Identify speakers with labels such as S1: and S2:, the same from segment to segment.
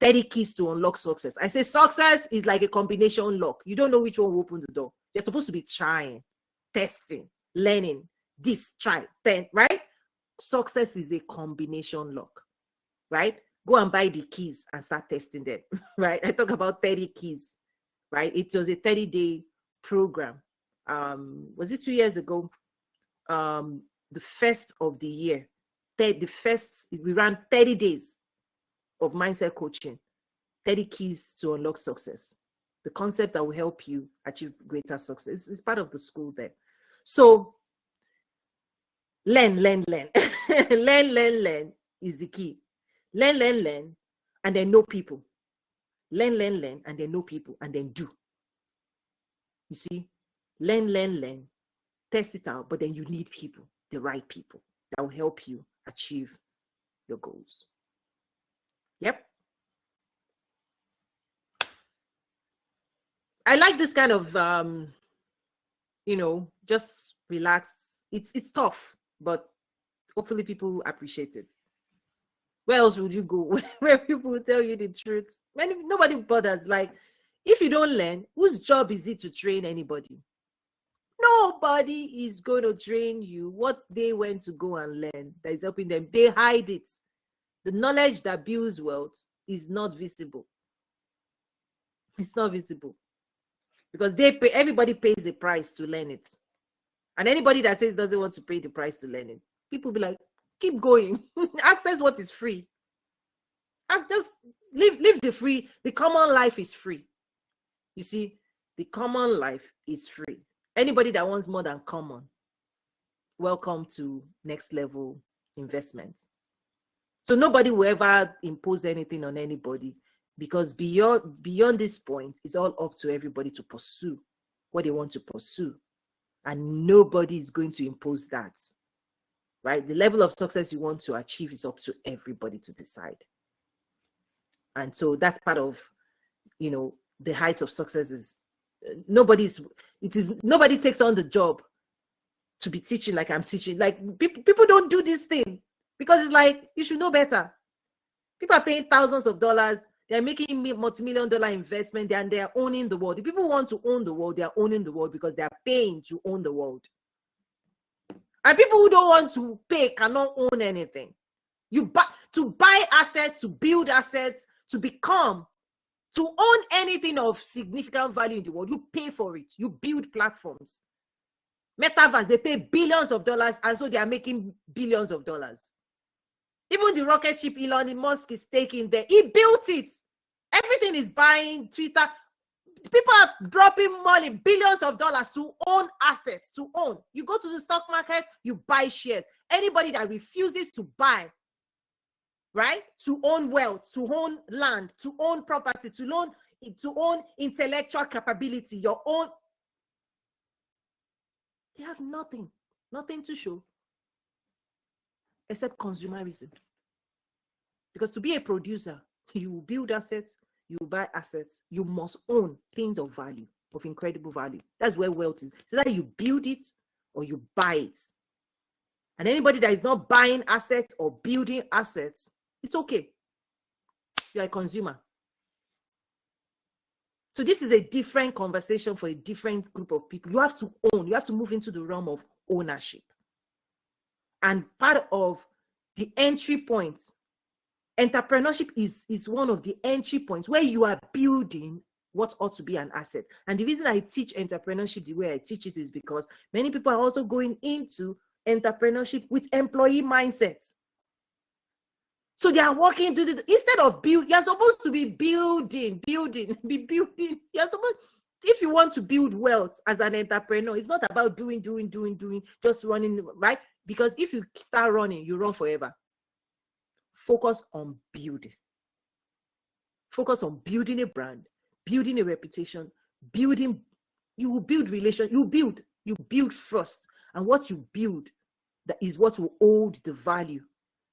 S1: 30 keys to unlock success. I say success is like a combination lock. You don't know which one will open the door. You're supposed to be trying, testing, learning, this, try, then, right? Success is a combination lock, right? Go and buy the keys and start testing them, right? I talk about 30 keys, right? It was a 30-day program. Was it 2 years ago? The first of the year, we ran 30 days of mindset coaching, 30 keys to unlock success. The concept that will help you achieve greater success is part of the school there. So learn. learn is the key. Learn, and then know people. Learn, and then know people, and then do. You see, learn, test it out, but then you need people, the right people that will help you achieve your goals. Yep. I like this kind of, just relax. It's tough, but hopefully people appreciate it. Where else would you go? Where people will tell you the truth? Nobody bothers. Like, if you don't learn, whose job is it to train anybody? Nobody is going to train you what they went to go and learn that is helping them. They hide it. The knowledge that builds wealth is not visible. It's not visible because everybody pays a price to learn it. And anybody that says doesn't want to pay the price to learn it, people be like, keep going. Access what is free. Just live the free. The common life is free. You see, the common life is free. Anybody that wants more than common, welcome to next level investment. So nobody will ever impose anything on anybody, because beyond this point, it's all up to everybody to pursue what they want to pursue. And nobody is going to impose that, right? The level of success you want to achieve is up to everybody to decide. And so that's part of, the heights of success is nobody takes on the job to be teaching like I'm teaching. Like people don't do this thing because it's like, you should know better. People are paying thousands of dollars. They're making multi-million-dollar investment and they're owning the world. If people want to own the world, they're owning the world because they're paying to own the world. And people who don't want to pay cannot own anything. To buy assets, to build assets, to own anything of significant value in the world, you pay for it. You build platforms. Metaverse, they pay billions of dollars, and so they are making billions of dollars. Even the rocket ship Elon Musk is taking there, he built it. Everything is buying Twitter. People are dropping money, billions of dollars to own assets, to own. You go to the stock market, you buy shares. Anybody that refuses to buy, right, to own wealth, to own land, to own property, to own intellectual capability, your own, they have nothing to show except consumerism. Because to be a producer, you build assets, you buy assets, you must own things of value, of incredible value. That's where wealth is. So that you build it or you buy it. And anybody that is not buying assets or building assets, it's okay. You're a consumer. So this is a different conversation for a different group of people. You have to own. You have to move into the realm of ownership. And part of the entry point, entrepreneurship is one of the entry points where you are building what ought to be an asset. And the reason I teach entrepreneurship the way I teach it is because many people are also going into entrepreneurship with employee mindsets. So they are working to instead of build, you're supposed to be building. You're supposed, if you want to build wealth as an entrepreneur, it's not about doing, just running, right? Because if you start running, you run forever. Focus on building. Focus on building a brand, building a reputation, building, you will build relations, you build first. And what you build, that is what will hold the value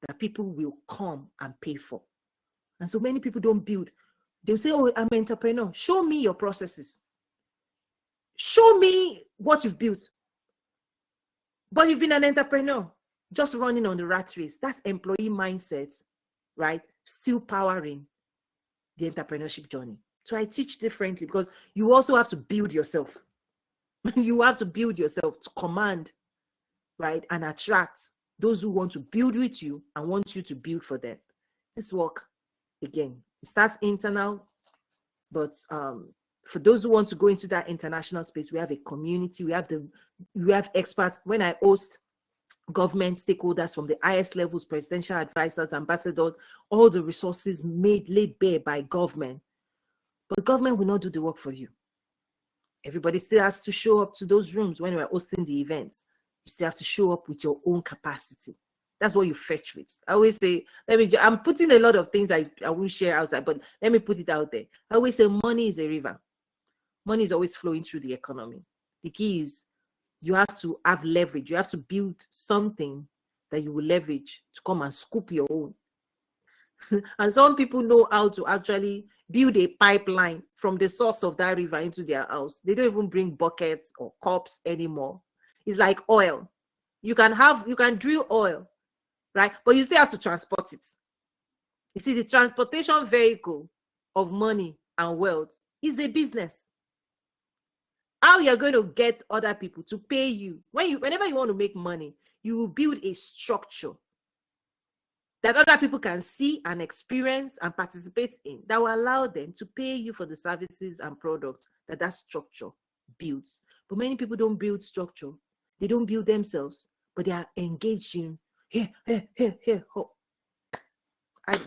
S1: that people will come and pay for. And so many people don't build. They'll say, oh, I'm an entrepreneur. Show me your processes. Show me what you've built. But you've been an entrepreneur, just running on the rat race. That's employee mindset, right? Still powering the entrepreneurship journey. So I teach differently because you also have to build yourself. You have to build yourself to command, right, and attract those who want to build with you and want you to build for them. This work, again, it starts internal, but for those who want to go into that international space, we have a community, we have experts. When I host government stakeholders from the highest levels, presidential advisors, ambassadors, all the resources laid bare by government, but government will not do the work for you. Everybody still has to show up to those rooms when we're hosting the events. You still have to show up with your own capacity. That's what you fetch with. I always say, I'm putting a lot of things I won't share outside, but let me put it out there. I always say money is a river. Money is always flowing through the economy. The key is you have to have leverage. You have to build something that you will leverage to come and scoop your own. And some people know how to actually build a pipeline from the source of that river into their house. They don't even bring buckets or cups anymore. It's like oil. You can drill oil, right? But you still have to transport it. You see, the transportation vehicle of money and wealth is a business. How you're going to get other people to pay you. Whenever you want to make money, you will build a structure that other people can see and experience and participate in that will allow them to pay you for the services and products that structure builds. But many people don't build structure. They don't build themselves, but they are engaged in here. Oh.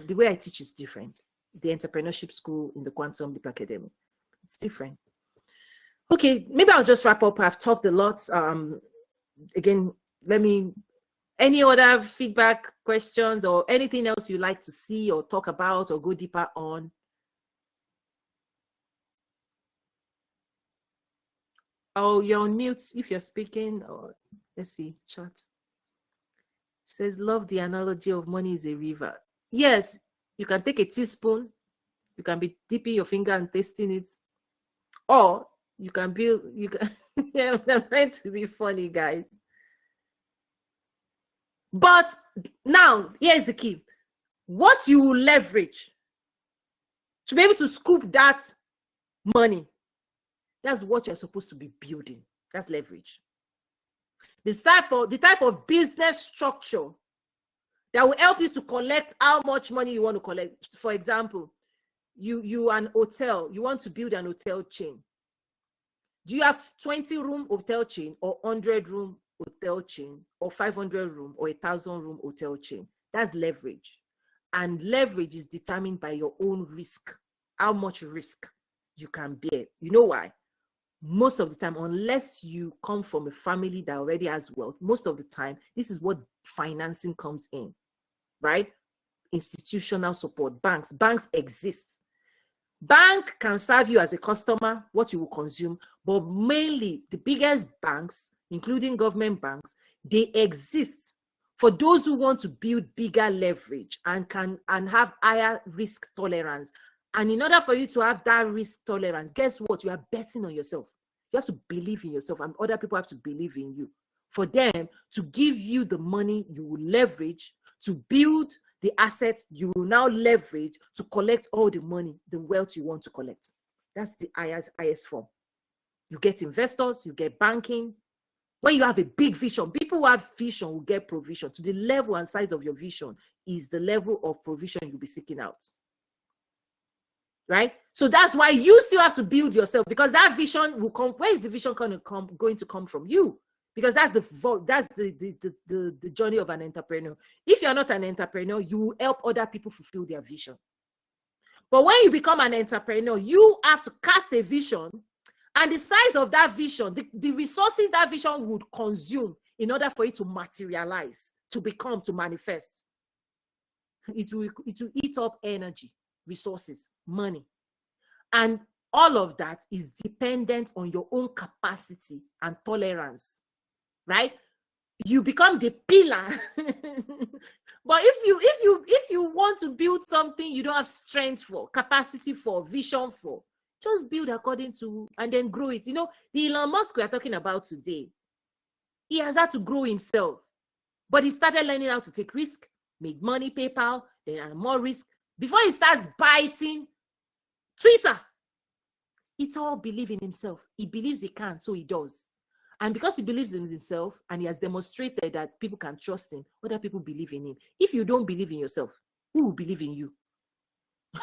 S1: The way I teach is different. The entrepreneurship school in the Quantum Leap Academy, it's different. Okay, maybe I'll just wrap up. I've talked a lot. Again, any other feedback, questions, or anything else you'd like to see or talk about or go deeper on? Oh, you're on mute if you're speaking. Or let's see, chat. It says, love the analogy of money is a river. Yes, you can take a teaspoon. You can be dipping your finger and tasting it. Or you can yeah, I'm trying to be funny, guys. But now, here's the key. What you will leverage to be able to scoop that money, that's what you're supposed to be building. That's leverage. The type of business structure that will help you to collect how much money you want to collect. For example, you an hotel, you want to build an hotel chain. Do you have 20-room hotel chain or 100-room hotel chain or 500-room or 1,000-room hotel chain? That's leverage. And leverage is determined by your own risk, how much risk you can bear. You know why? Most of the time, unless you come from a family that already has wealth, most of the time, this is what financing comes in, right? Institutional support, banks exist. Bank can serve you as a customer, what you will consume, but mainly the biggest banks, including government banks, they exist for those who want to build bigger leverage and have higher risk tolerance. And in order for you to have that risk tolerance, guess what? You are betting on yourself. You have to believe in yourself, and other people have to believe in you. For them to give you the money you will leverage to build the assets you will now leverage to collect all the money, the wealth you want to collect. That's the highest form. You get investors, you get banking. When you have a big vision, people who have vision will get provision. To the level and size of your vision is the level of provision you'll be seeking out. Right? So that's why you still have to build yourself, because that vision will come. Where is the vision going to come from? You. Because that's the journey of an entrepreneur. If you're not an entrepreneur, you will help other people fulfill their vision. But when you become an entrepreneur, you have to cast a vision, and the size of that vision, the resources that vision would consume in order for it to materialize, to manifest. It will eat up energy, resources, money. And all of that is dependent on your own capacity and tolerance. Right? You become the pillar. But if you want to build something you don't have strength for, capacity for, vision for, just build according to, and then grow it. You know, the Elon Musk we are talking about today, he has had to grow himself. But he started learning how to take risk, make money, PayPal, then more risk. Before he starts biting Twitter. It's all believe in himself. He believes he can, so he does. And because he believes in himself and he has demonstrated that people can trust him, other people believe in him. If you don't believe in yourself, who will believe in you?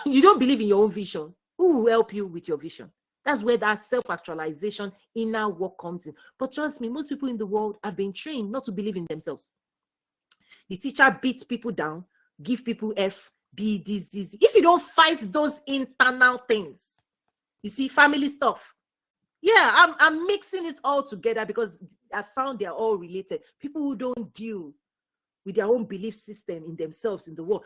S1: You don't believe in your own vision. Who will help you with your vision? That's where that self-actualization, inner work comes in. But trust me, most people in the world have been trained not to believe in themselves. The teacher beats people down, give people F, B, this. If you don't fight those internal things, you see, family stuff. Yeah, I'm mixing it all together because I found they're all related. People who don't deal with their own belief system in themselves, in the world.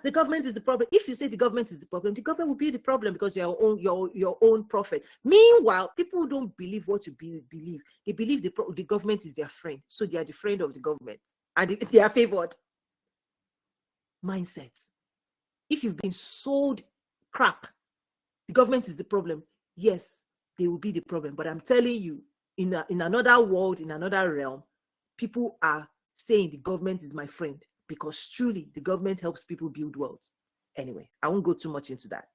S1: The government is the problem. If you say the government is the problem will be the problem because you're your own prophet. Meanwhile, people who don't believe what you believe, they believe the government is their friend. So they are the friend of the government and they are favored. Mindset. If you've been sold crap, the government is the problem. Yes, they will be the problem. But I'm telling you, in another world, in another realm, people are saying the government is my friend because truly the government helps people build wealth. Anyway, I won't go too much into that.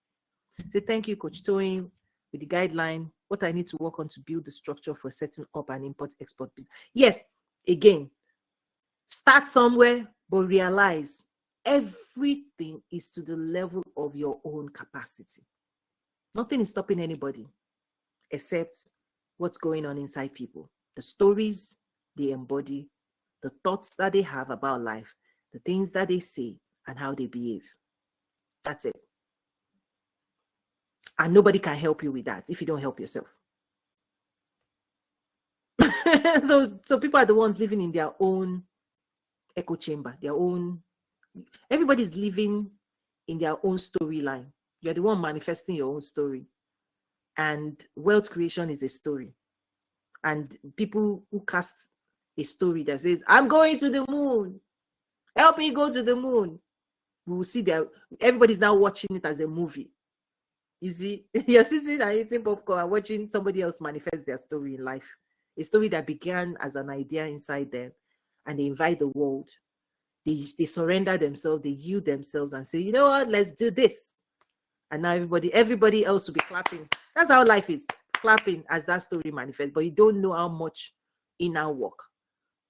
S1: So thank you, Coach Toyin, with the guideline, what I need to work on to build the structure for setting up an import-export business. Yes, again, start somewhere, but realize everything is to the level of your own capacity. Nothing is stopping anybody except what's going on inside people. The stories they embody, the thoughts that they have about life, the things that they say, and how they behave. That's it. And nobody can help you with that if you don't help yourself. So people are the ones living in their own echo chamber, everybody's living in their own storyline. You're the one manifesting your own story. And wealth creation is a story. And people who cast a story that says, I'm going to the moon, help me go to the moon, we will see that everybody's now watching it as a movie. You see, you're sitting and eating popcorn and watching somebody else manifest their story in life. A story that began as an idea inside them, and they invite the world. They surrender themselves, they yield themselves and say, you know what, let's do this. And now everybody else will be clapping. That's how life is, clapping as that story manifests. But you don't know how much inner work,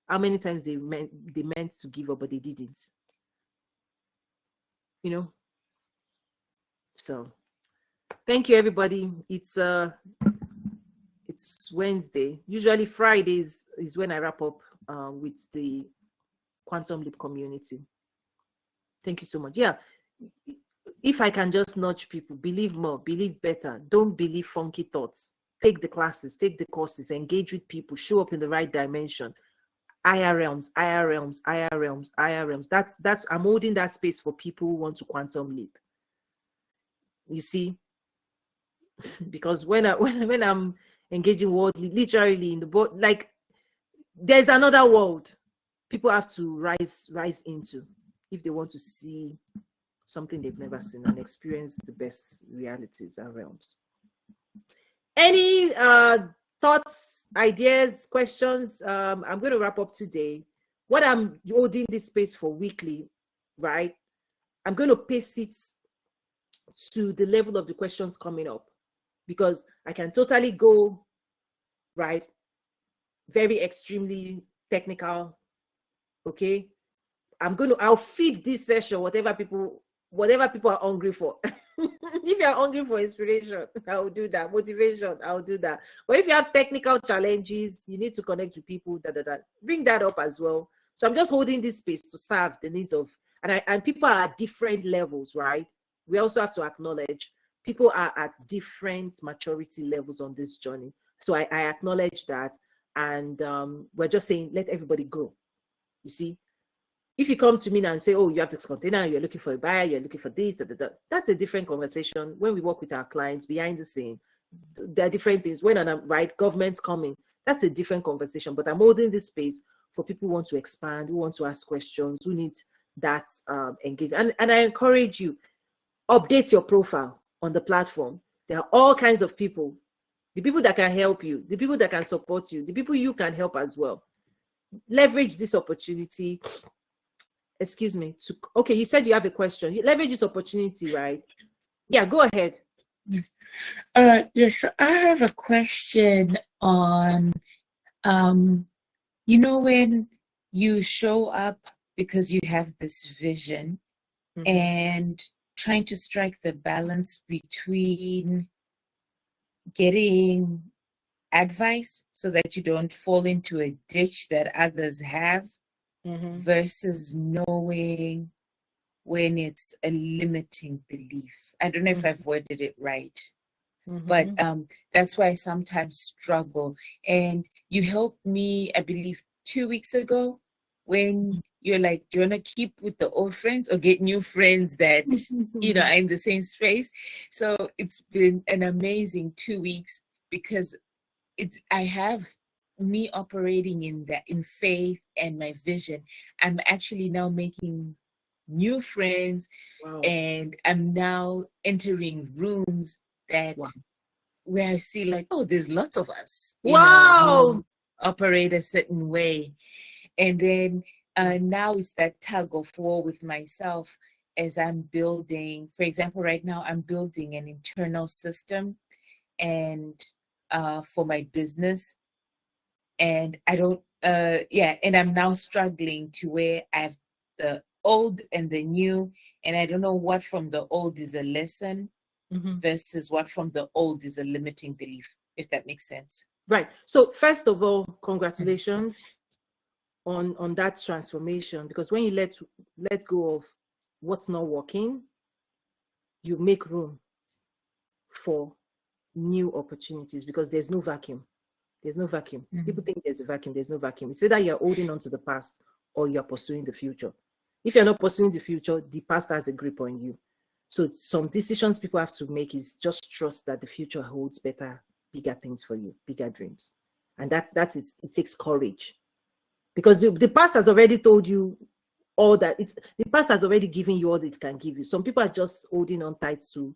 S1: how many times they meant to give up, but they didn't. You know? So thank you, everybody. It's Wednesday. Usually Fridays is when I wrap up with the Quantum Leap community. Thank you so much. Yeah. If I can just nudge people, believe more, believe better. Don't believe funky thoughts. Take the classes, take the courses, engage with people, show up in the right dimension. Higher realms. That's I'm holding that space for people who want to quantum leap. You see, because when I'm engaging worldly, literally in the boat, like there's another world people have to rise into if they want to see something they've never seen and experience the best realities and realms. Any thoughts, ideas, questions? I'm going to wrap up today. What I'm holding this space for weekly, right? I'm going to pace it to the level of the questions coming up, because I can totally go, right, very extremely technical, okay? I'll feed this session whatever people are hungry for. If you're hungry for inspiration, I'll do that. Motivation, I'll do that. But if you have technical challenges, you need to connect with people, bring that up as well. So I'm just holding this space to serve the needs of, and people are at different levels, right? We also have to acknowledge people are at different maturity levels on this journey. So I acknowledge that. And we're just saying, let everybody grow. You see, if you come to me and say, oh, you have this container, you're looking for a buyer, you're looking for this, that's a different conversation. When we work with our clients behind the scene, there are different things. When government's coming, that's a different conversation. But I'm holding this space for people who want to expand, who want to ask questions, who need that engagement. And I encourage you, update your profile on the platform. There are all kinds of people, the people that can help you, the people that can support you, the people you can help as well. Leverage this opportunity. Excuse me. Okay, you said you have a question. You leverage this opportunity, right? Yeah, go ahead.
S2: Yes. Yes, so I have a question on, um, when you show up because you have this vision
S1: Mm-hmm.
S2: and trying to strike the balance between getting advice so that you don't fall into a ditch that others have
S1: Mm-hmm.
S2: versus knowing when it's a limiting belief. I don't know if I've worded it right, but
S1: Mm-hmm.
S2: that's why I sometimes struggle. And you helped me, I believe, 2 weeks ago when you're like, do you want to keep with the old friends or get new friends that, are in the same space? So it's been an amazing 2 weeks because I have me operating in that, in faith and my vision. I'm actually now making new friends,
S1: Wow.
S2: and I'm now entering rooms that
S1: Wow.
S2: where I see like, oh, there's lots of us,
S1: Wow.
S2: who operate a certain way. And then now it's that tug of war with myself as I'm building. For example, right now I'm building an internal system and for my business, and I don't and I'm now struggling to where I've the old and the new, and I don't know what from the old is a lesson
S1: Mm-hmm.
S2: versus what from the old is a limiting belief, if that makes sense.
S1: Right. So first of all,
S2: Mhm.
S1: congratulations on that transformation, because when you let go of what's not working, you make room for new opportunities, because there's no vacuum. There's no vacuum. People
S2: Mhm.
S1: think there's a vacuum. There's no vacuum. It's either you're holding on to the past or you're pursuing the future. If you're not pursuing the future, the past has a grip on you. So some decisions people have to make is just trust that the future holds better, bigger things for you, bigger dreams. And that is, it takes courage, because the past has already told you all that. It's the past has already given you all it can give you. Some people are just holding on tight to,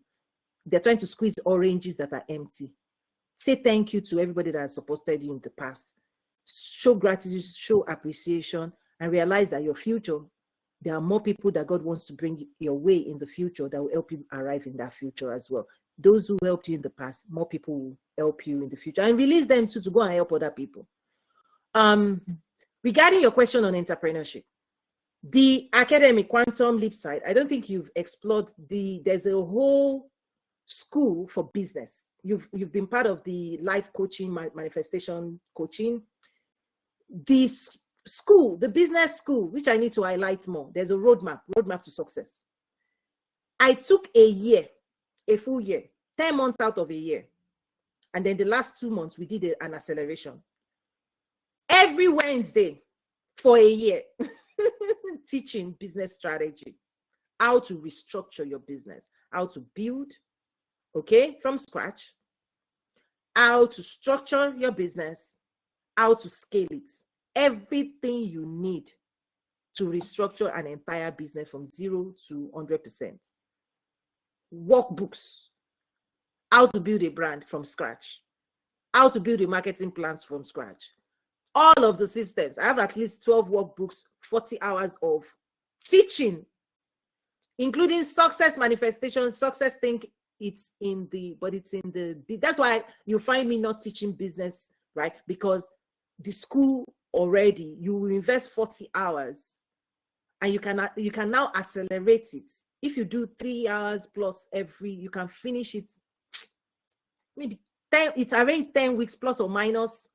S1: they're trying to squeeze oranges that are empty. Say thank you to everybody that has supported you in the past. Show gratitude, show appreciation, and realize that your future, there are more people that God wants to bring your way in the future that will help you arrive in that future as well. Those who helped you in the past, more people will help you in the future, and release them too to go and help other people. Um, Regarding your question on entrepreneurship, the academic quantum leap side, I don't think you've explored there's a whole school for business. You've been part of the life coaching, manifestation coaching. The school, the business school, which I need to highlight more, there's a roadmap to success. I took a full year, 10 months out of a year. And then the last 2 months, we did an acceleration. Every Wednesday for a year, teaching business strategy, how to restructure your business, how to build, okay, from scratch, how to structure your business, how to scale it. Everything you need to restructure an entire business from 0 to 100%. Workbooks, how to build a brand from scratch, how to build a marketing plans from scratch. All of the systems. I have at least 12 workbooks, 40 hours of teaching, including success manifestation, success think. It's in the, but it's in the, that's why you find me not teaching business, right? Because the school already, you will invest 40 hours and you can now accelerate it. If you do 3 hours plus every, you can finish it maybe 10, it's arranged 10 weeks plus or minus.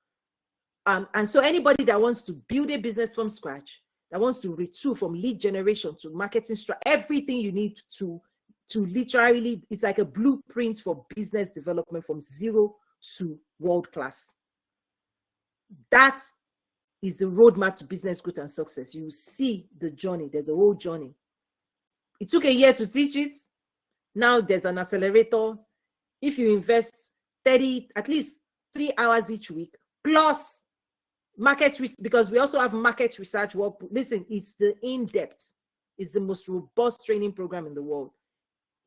S1: And so anybody that wants to build a business from scratch, that wants to retool from lead generation to marketing, everything you need to literally, it's like a blueprint for business development from 0 to world class. That is the roadmap to business growth and success. You see the journey. There's a whole journey. It took a year to teach it. Now there's an accelerator. If you invest 30, at least 3 hours each week, plus market research, because we also have market research work. Listen, it's the in-depth, it's the most robust training program in the world.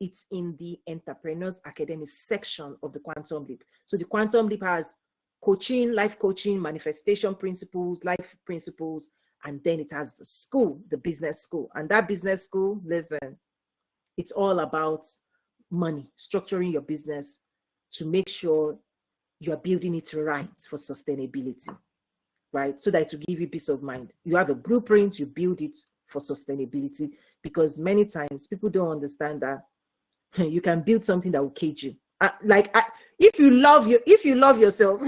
S1: It's in the Entrepreneurs Academy section of the Quantum Leap. So the Quantum Leap has coaching, life coaching, manifestation principles, life principles, and then it has the school, the business school. And that business school, listen, it's all about money, structuring your business to make sure you are building it right for sustainability, right? So that it will give you peace of mind. You have a blueprint, you build it for sustainability, because many times people don't understand that you can build something that will cage you. If you love yourself,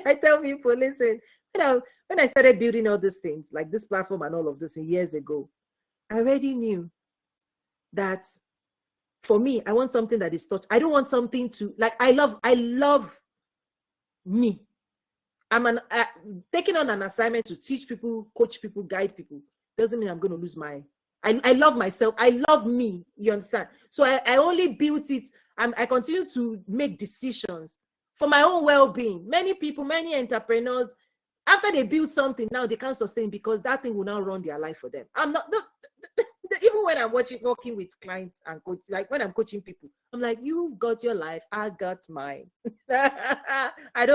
S1: I tell people, listen, when I started building all these things, like this platform and all of this years ago, I already knew that for me, I want something that is touch. I don't want something to, like, I love me. I'm taking on an assignment to teach people, coach people, guide people. Doesn't mean I'm going to lose I love myself. I love me. You understand? So I only built it. I continue to make decisions for my own well-being. Many people, many entrepreneurs, after they build something, now they can't sustain because that thing will now run their life for them. I'm not, even when I'm working with clients and coach, like when I'm coaching people, I'm like, you got your life, I got mine. I'm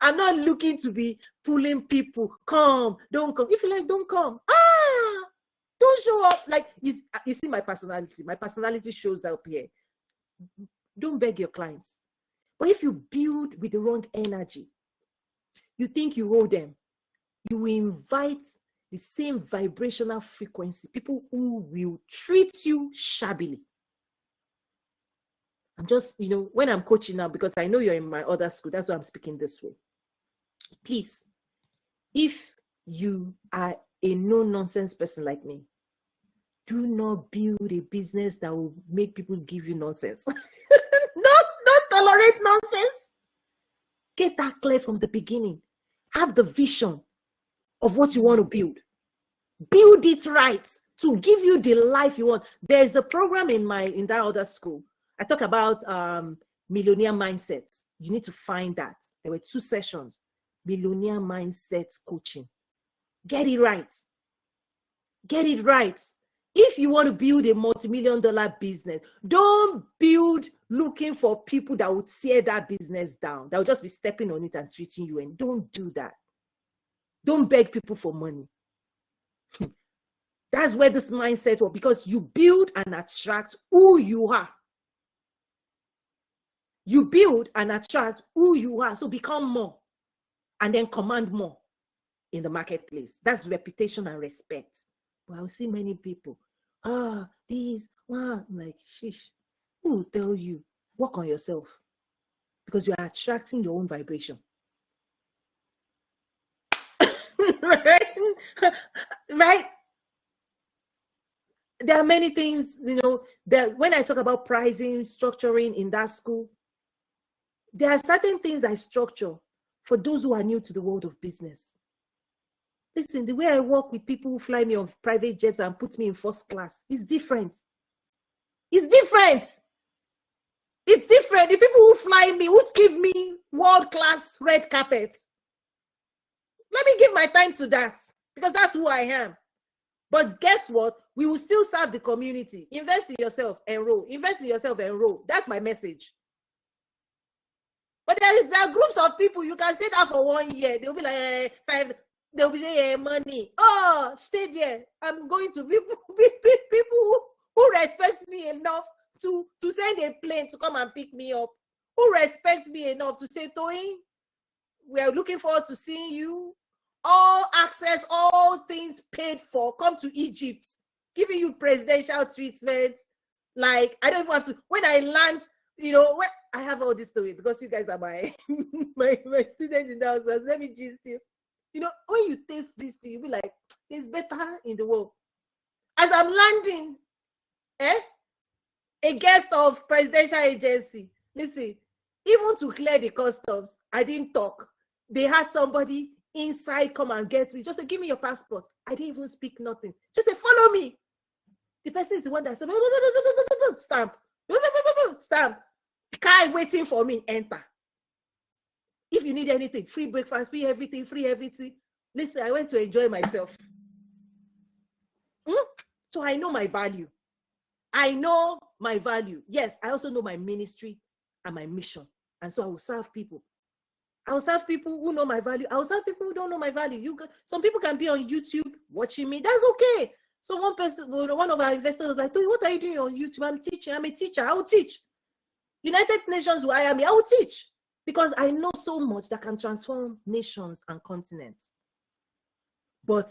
S1: not looking to be pulling people, come, don't come. If you like, don't come. Don't show up. Like, you see my personality. My personality shows up here. Don't beg your clients. But if you build with the wrong energy, you think you owe them, you will invite the same vibrational frequency, people who will treat you shabbily. I'm just, when I'm coaching now, because I know you're in my other school, that's why I'm speaking this way. Please, if you are a no-nonsense person like me, do not build a business that will make people give you nonsense. Not tolerate nonsense. Get that clear from the beginning. Have the vision of what you want to build. Build it right to give you the life you want. There's a program in that other school. I talk about millionaire mindset. You need to find that. There were 2 sessions. Millionaire mindset coaching. Get it right. Get it right. If you want to build a multi-million-dollar business, don't build looking for people that would tear that business down. That will just be stepping on it and treating you. And don't do that. Don't beg people for money. That's where this mindset was, because you build and attract who you are. You build and attract who you are. So become more and then command more in the marketplace. That's reputation and respect. But I'll see many people, I'm like, sheesh, who will tell you? Work on yourself, because you are attracting your own vibration. Right? There are many things, that when I talk about pricing, structuring in that school, there are certain things I structure for those who are new to the world of business. Listen, the way I work with people who fly me on private jets and put me in first class is different. It's different. It's different. The people who fly me, who give me world-class red carpet, let me give my time to that, because that's who I am. But guess what? We will still serve the community. Invest in yourself, enroll. Invest in yourself, enroll. That's my message. But there are groups of people, you can say that for 1 year. They'll be like, 5, they'll be saying, money. Oh, stay there. I'm going to people who respect me enough to send a plane to come and pick me up. Who respect me enough to say, Toyin, we are looking forward to seeing you. All access, all things paid for. Come to Egypt, giving you presidential treatment. Like, I don't even have to, when I land, when I have all this story, because you guys are my students in the house. Let me gist you. When you taste this thing, you'll be like, it's better in the world. As I'm landing, a guest of presidential agency, listen, even to clear the customs, I didn't talk. They had somebody inside come and get me. Just say, give me your passport. I didn't even speak nothing. Just say, follow me. The person is the one that said, stamp, stamp. Car waiting for me, enter. If you need anything, free breakfast, free everything. Listen, I went to enjoy myself. So I know my value. Yes, I also know my ministry and my mission. And so I will serve people. I will serve people who know my value. I will serve people who don't know my value. Some people can be on YouTube watching me. That's okay. So one of our investors was like, what are you doing on YouTube? I'm teaching. I'm a teacher. I will teach. United Nations will hire me. I will teach. Because I know so much that can transform nations and continents. But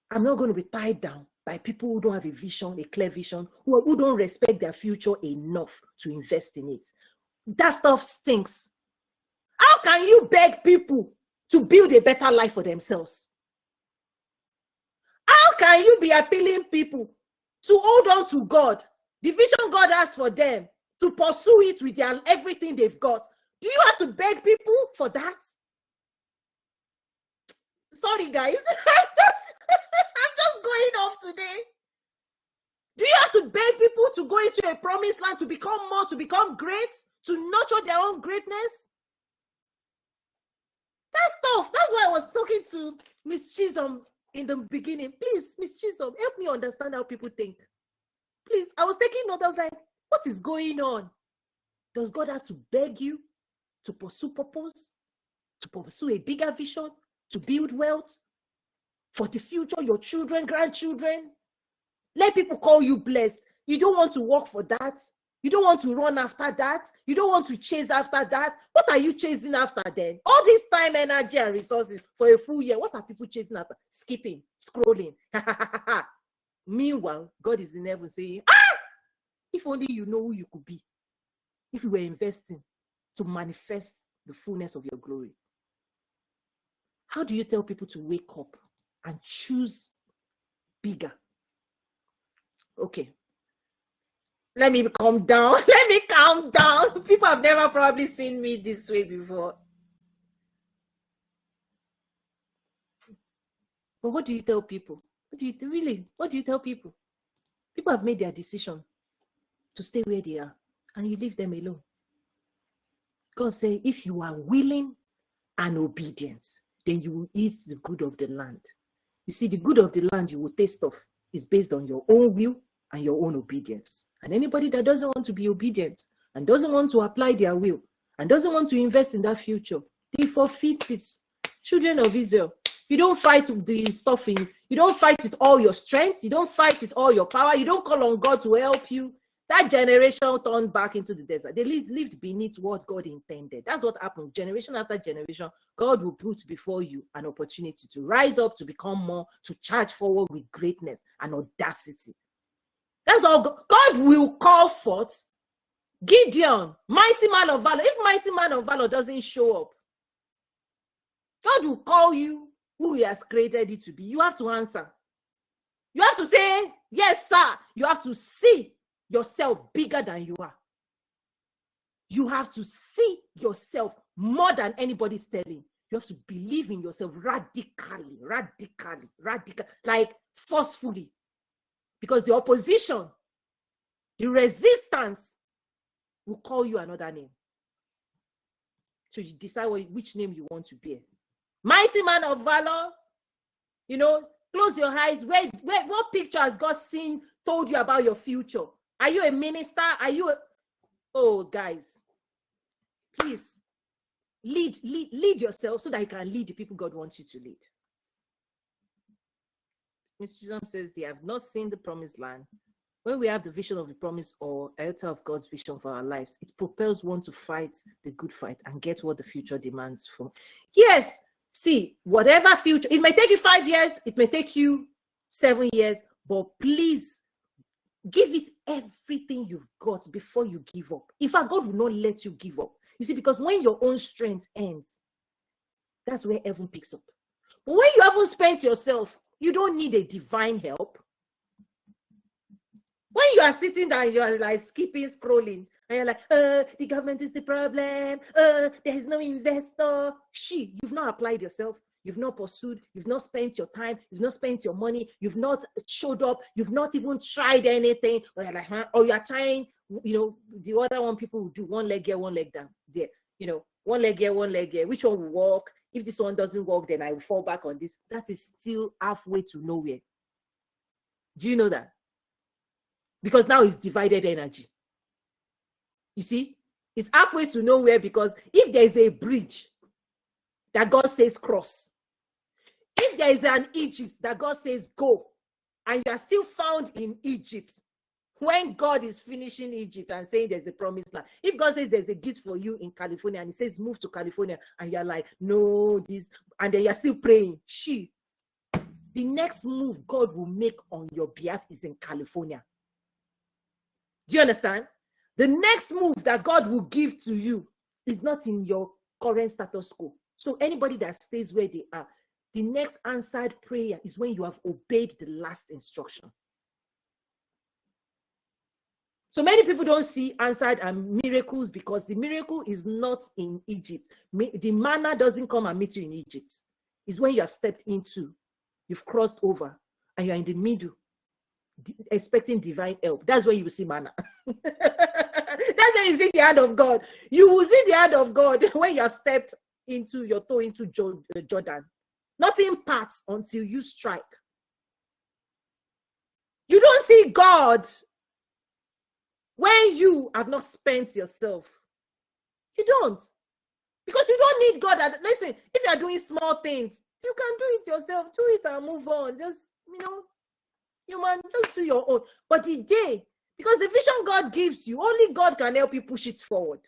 S1: I'm not going to be tied down by people who don't have a vision, a clear vision, who don't respect their future enough to invest in it. That stuff stinks. How can you beg people to build a better life for themselves? How can you be appealing people to hold on to God, the vision God has for them, to pursue it with everything they've got? Do you have to beg people for that? Sorry, guys. I'm just going off today. Do you have to beg people to go into a promised land, to become more, to become great, to nurture their own greatness? That's tough. That's why I was talking to Miss Chisholm in the beginning. Please, Miss Chisholm, help me understand how people think. Please, I was taking note. I was like, what is going on? Does God have to beg you to pursue purpose, to pursue a bigger vision, to build wealth for the future, your children, grandchildren? Let people call you blessed. You don't want to work for that. You don't want to run after that. You don't want to chase after that. What are you chasing after then? All this time, energy, and resources for a full year, what are people chasing after? Skipping, scrolling. Meanwhile, God is in heaven saying, if only you know who you could be, if you were investing to manifest the fullness of your glory. How do you tell people to wake up and choose bigger? Okay. Let me calm down. Let me calm down. People have never probably seen me this way before. But what do you tell people? What do you tell people? People have made their decision to stay where they are, and you leave them alone. God said, if you are willing and obedient, then you will eat the good of the land. You see, the good of the land you will taste of is based on your own will and your own obedience. And anybody that doesn't want to be obedient and doesn't want to apply their will and doesn't want to invest in that future, they forfeit it. Children of Israel, you don't fight with the stuff in you. You don't fight with all your strength. You don't fight with all your power. You don't call on God to help you. That generation turned back into the desert. They lived beneath what God intended. That's what happens. Generation after generation, God will put before you an opportunity to rise up, to become more, to charge forward with greatness and audacity. That's all. God will call forth Gideon, mighty man of valor. If mighty man of valor doesn't show up, God will call you who he has created you to be. You have to answer. You have to say, yes, sir. You have to see yourself bigger than you are. You have to see yourself more than anybody's telling. You have to believe in yourself radically, like forcefully. Because the opposition, the resistance will call you another name. So you decide which name you want to bear. Mighty man of valor, close your eyes. What picture has God told you about your future? Are you a minister? Oh, guys, please lead yourself so that you can lead the people God wants you to lead. Mr. Chisholm says they have not seen the promised land. When we have the vision of the promise or altar of God's vision for our lives, it propels one to fight the good fight and get what the future demands from. Yes, see, whatever future, it may take you 5 years, it may take you 7 years, but please give it everything you've got before you give up. In fact, God will not let you give up. You see, because when your own strength ends, that's where heaven picks up. But when you haven't spent yourself, you don't need a divine help. When you are sitting down, you are like skipping, scrolling, and you're like, the government is the problem. There is no investor. You've not applied yourself. You've not pursued. You've not spent your time. You've not spent your money. You've not showed up. You've not even tried anything. Or you're like, or you're trying, the other one people will do one leg here, one leg down. There, one leg here, one leg here. Which one will work? If this one doesn't work, then I will fall back on this. That is still halfway to nowhere. Do you know that? Because now it's divided energy. You see, it's halfway to nowhere because if there is a bridge that God says cross, if there is an Egypt that God says go, and you are still found in Egypt when God is finishing Egypt and saying there's a promised land. If God says there's a gift for you in California and he says move to California, and you're like, no, this, and then you're still praying, the next move God will make on your behalf is in California. Do you understand? The next move that God will give to you is not in your current status quo. So anybody that stays where they are, the next answered prayer is when you have obeyed the last instruction. So many people don't see answered and miracles because the miracle is not in Egypt. The manna doesn't come and meet you in Egypt. It's when you have stepped into, you've crossed over, and you're in the middle, expecting divine help. That's when you will see manna. That's when you see the hand of God. You will see the hand of God when you have stepped into your toe into Jordan. Nothing parts until you strike. You don't see God when you have not spent yourself. You don't. Because you don't need God. Listen, if you are doing small things, you can do it yourself. Do it and move on. Just, just do your own. But the day, because the vision God gives you, only God can help you push it forward.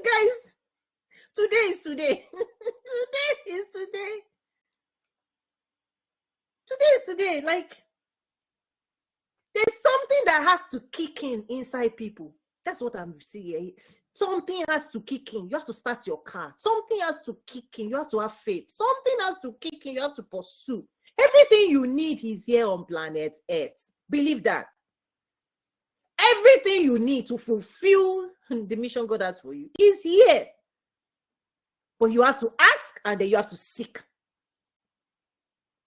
S1: Guys, today is today. Today is today. Today is today. Like, there's something that has to kick in inside people. That's what I'm seeing. Something has to kick in. You have to start your car. Something has to kick in. You have to have faith. Something has to kick in. You have to pursue. Everything you need is here on planet Earth. Believe that. Everything you need to fulfill the mission God has for you is here. But you have to ask, and then you have to seek.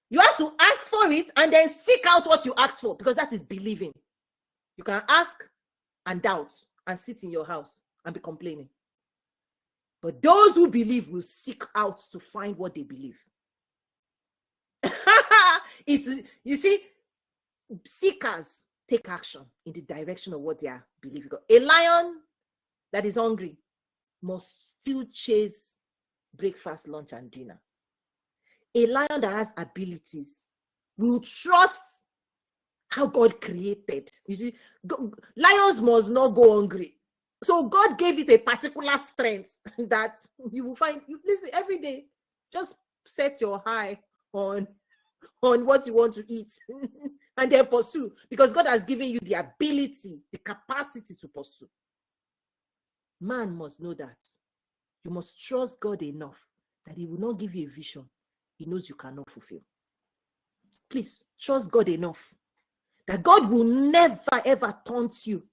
S1: You have to ask for it and then seek out what you ask for, because that is believing. You can ask and doubt and sit in your house and be complaining. But those who believe will seek out to find what they believe. You see, seekers take action in the direction of what they are believing. A lion that is hungry must still chase breakfast, lunch, and dinner. A lion that has abilities will trust how God created. You see, lions must not go hungry. So God gave it a particular strength that you will find. Listen, every day, just set your eye on what you want to eat and then pursue, because God has given you the ability, the capacity to pursue. Man must know that. You must trust God enough that he will not give you a vision he knows you cannot fulfill. Please trust God enough that God will never ever taunt you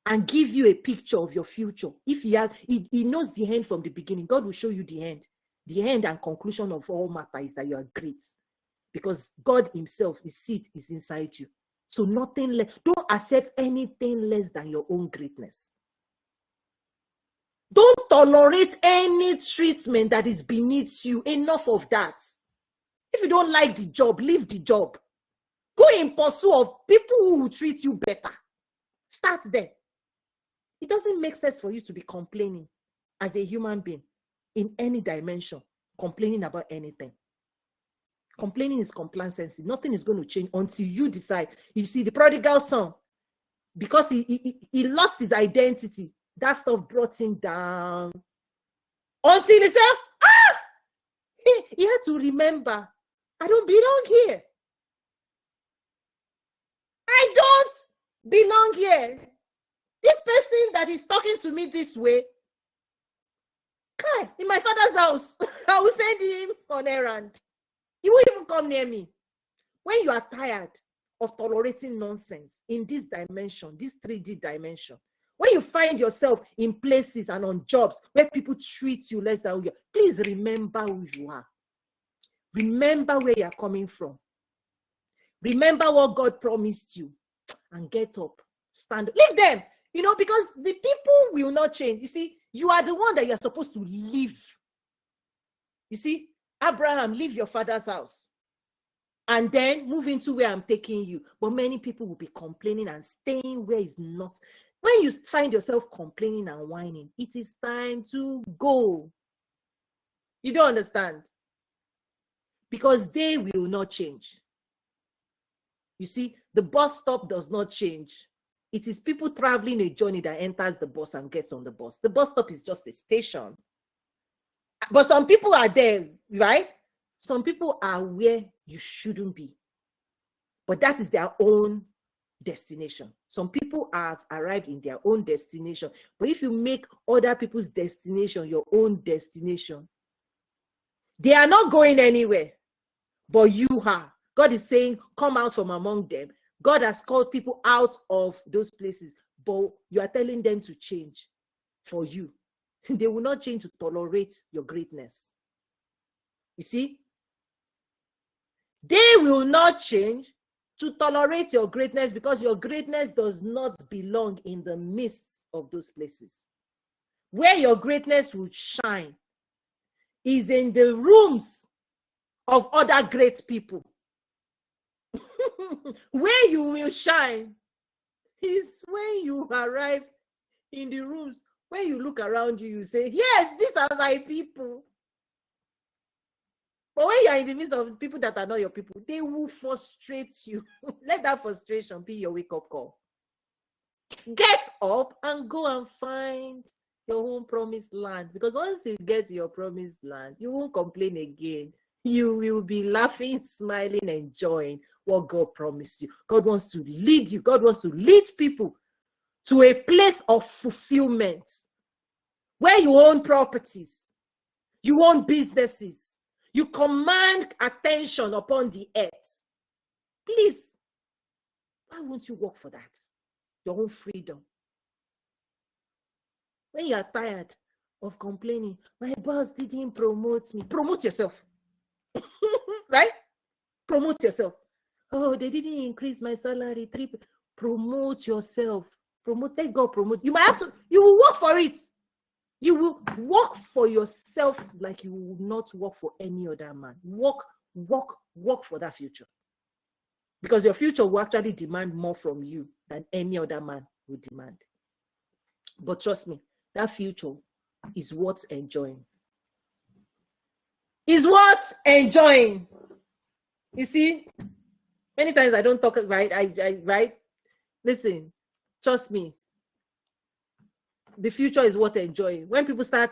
S1: and give you a picture of your future. If he knows the end from the beginning, God will show you the end. The end and conclusion of all matter is that you are great, because God himself, his seed is inside you. So nothing less. Don't accept anything less than your own greatness. Don't tolerate any treatment that is beneath you. Enough of that. If you don't like the job, leave the job. Go in pursuit of people who will treat you better. Start there. It doesn't make sense for you to be complaining as a human being in any dimension, complaining about anything. Complaining is complacency. Nothing is going to change until you decide. You see, the prodigal son, because he lost his identity, that stuff brought him down. Until he said, he had to remember, I don't belong here. I don't belong here. This person that is talking to me this way, in my father's house, I will send him on errand. He won't even come near me. When you are tired of tolerating nonsense in this dimension, this 3D dimension, when you find yourself in places and on jobs where people treat you less than who you are, please remember who you are. Remember where you are coming from. Remember what God promised you, and get up, stand. Leave them, because the people will not change. You see, you are the one that you are supposed to leave. You see, Abraham, leave your father's house and then move into where I'm taking you. But many people will be complaining and staying where is not. When you find yourself complaining and whining, it is time to go. You don't understand. because they will not change. You see, the bus stop does not change. It is people traveling a journey that enters the bus and gets on the bus. The bus stop is just a station. But some people are there, right? Some people are where you shouldn't be. But that is their own destination. Some people have arrived in their own destination. But if you make other people's destination your own destination, they are not going anywhere, but you are. God is saying, come out from among them. God has called people out of those places, but you are telling them to change for you. They will not change to tolerate your greatness. You see? They will not change to tolerate your greatness because your greatness does not belong in the midst of those places. Where your greatness will shine is in the rooms of other great people. Where you will shine is when you arrive in the rooms. When you look around you, you say, yes, these are my people. But when you are in the midst of people that are not your people, they will frustrate you. Let that frustration be your wake-up call. Get up and go and find your own promised land. Because once you get to your promised land, you won't complain again. You will be laughing, smiling, enjoying what God promised you. God wants to lead you. God wants to lead people to a place of fulfillment where you own properties, you own businesses, you command attention upon the earth. Please, why won't you work for that? Your own freedom. When you are tired of complaining, my boss didn't promote me. Promote yourself. Right? Promote yourself. Oh, they didn't increase my salary. Promote yourself. Let God promote. You might have to, you will work for it. You will work for yourself like you will not work for any other man. Work for that future. Because your future will actually demand more from you than any other man will demand. But trust me, that future is worth enjoying. Is worth enjoying. You see, many times I don't talk right. Right? Listen, trust me. The future is worth enjoying. When people start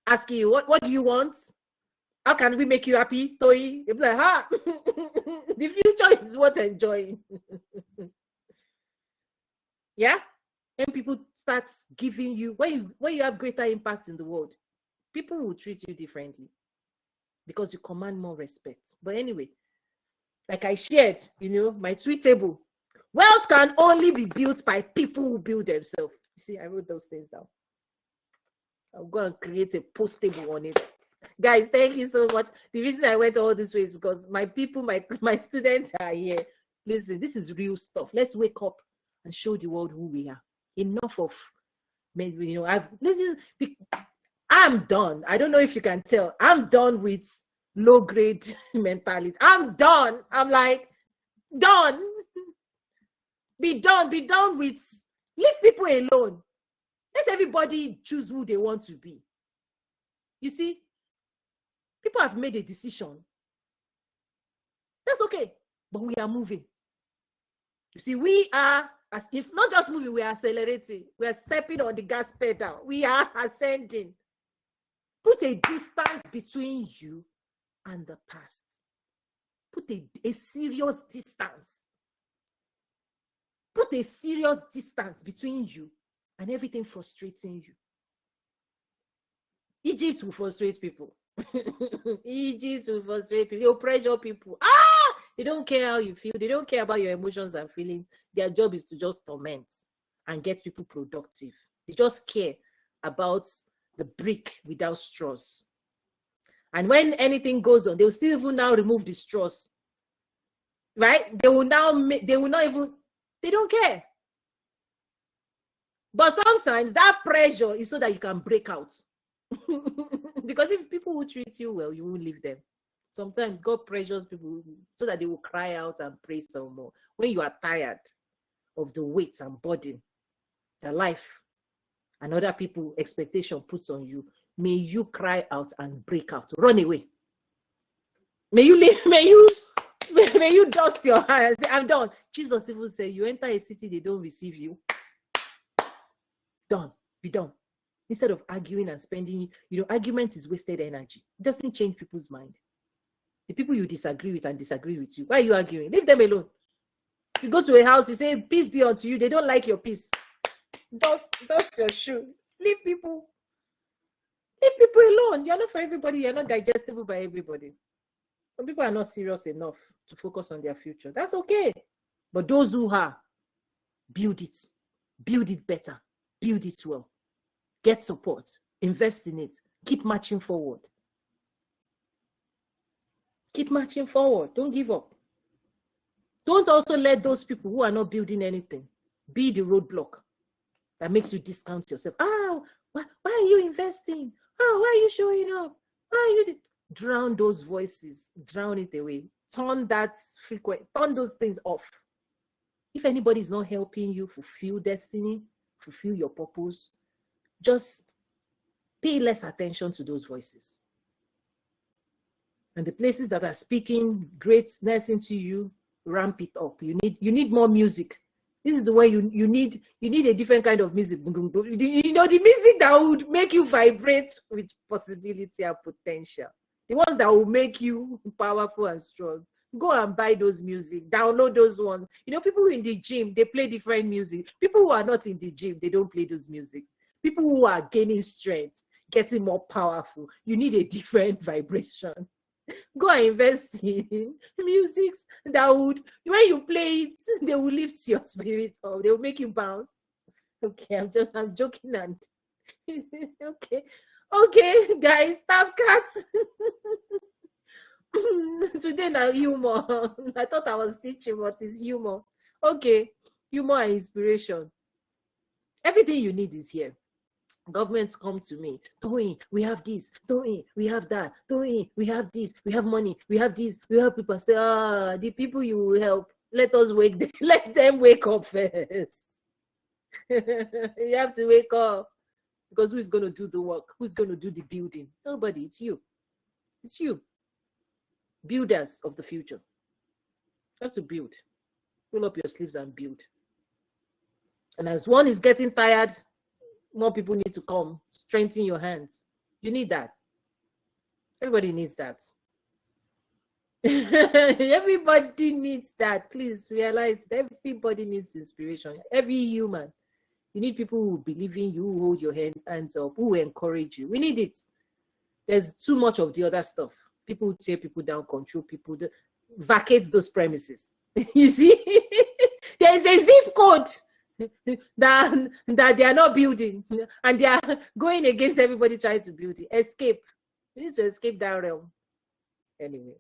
S1: asking you, what do you want? How can we make you happy, Toy? You'll be like, ha! The future is worth enjoying. Yeah? When people start giving you, when you have greater impact in the world, people will treat you differently because you command more respect. But anyway, like I shared, my tweet table, wealth can only be built by people who build themselves. You see, I wrote those things down. I'm going to create a post table on it. Guys, thank you so much. The reason I went all this way is because my people, my students are here. Listen, this is real stuff. Let's wake up and show the world who we are. Enough of, I'm done. I don't know if you can tell. I'm done with low grade mentality. I'm done. I'm like, done. Be done with, leave people alone. Let everybody choose who they want to be. You see, people have made a decision. That's okay. But we are moving. You see, we are, as if not just moving, we are accelerating. We are stepping on the gas pedal. We are ascending. Put a distance between you and the past. Put a serious distance. Put a serious distance between you and everything frustrating you. Egypt will frustrate people. Egypt will frustrate people. They'll pressure people. They don't care how you feel. They don't care about your emotions and feelings. Their job is to just torment and get people productive. They just care about the brick without straws. And when anything goes on, they'll still even now remove the straws. Right? They will not even, they don't care. But sometimes that pressure is so that you can break out. Because if people will treat you well, you won't leave them. Sometimes God pressures people so that they will cry out and pray some more. When you are tired of the weight and burden that life and other people expectation puts on you, may you cry out and break out. Run away. May you live, may you dust your hands. I'm done. Jesus even said, you enter a city, they don't receive you. Done. Be done. Instead of arguing and spending, argument is wasted energy. It doesn't change people's mind. The people you disagree with and disagree with you, why are you arguing? Leave them alone. If you go to a house, you say, peace be unto you. They don't like your peace. Dust your shoe. Leave people alone. You're not for everybody. You're not digestible by everybody. Some people are not serious enough to focus on their future. That's okay. But those who are, build it better, build it well, get support, invest in it, keep marching forward. Keep marching forward. Don't give up. Don't also let those people who are not building anything be the roadblock that makes you discount yourself. Oh, why are you investing? Oh, why are you showing up? Why are you? Drown those voices. Drown it away. Turn those things off. If anybody is not helping you fulfill destiny, fulfill your purpose, just pay less attention to those voices. And the places that are speaking greatness into you, ramp it up. You need more music. This is the way you need a different kind of music. The music that would make you vibrate with possibility and potential. The ones that will make you powerful and strong. Go and buy those music. Download those ones. People in the gym, they play different music. People who are not in the gym, they don't play those music. People who are gaining strength, getting more powerful, you need a different vibration. Go and invest in music that would, when you play it, they will lift your spirit up. They will make you bounce. Okay, I'm joking and okay, guys, stop cats. Today now humor. I thought I was teaching, but it's humor. Okay, humor and inspiration. Everything you need is here. Governments come to me. Toyin, we have this. Toyin, we have that. Toyin, we have this. We have money. We have this. We have people. Say, the people you will help. Let them wake up first. You have to wake up. Because who's going to do the work? Who's going to do the building? Nobody. It's you. It's you. Builders of the future. You have to build. Roll up your sleeves and build. And as one is getting tired, more people need to come. Strengthen your hands. You need that. Everybody needs that. Everybody needs that. Please realize that everybody needs inspiration. Every human. You need people who believe in you, who hold your hands up, who encourage you. We need it. There's too much of the other stuff. People who tear people down, control people, vacate those premises. You see? There is a zip code that they are not building, and they are going against everybody trying to build it. Escape. You need to escape that realm. Anyway.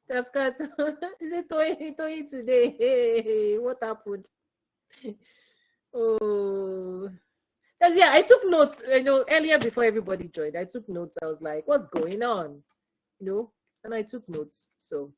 S1: Tafkat, is it Toyin today? Hey, what happened? Oh. Yeah, I took notes, earlier before everybody joined. I took notes. I was like, what's going on? And I took notes. So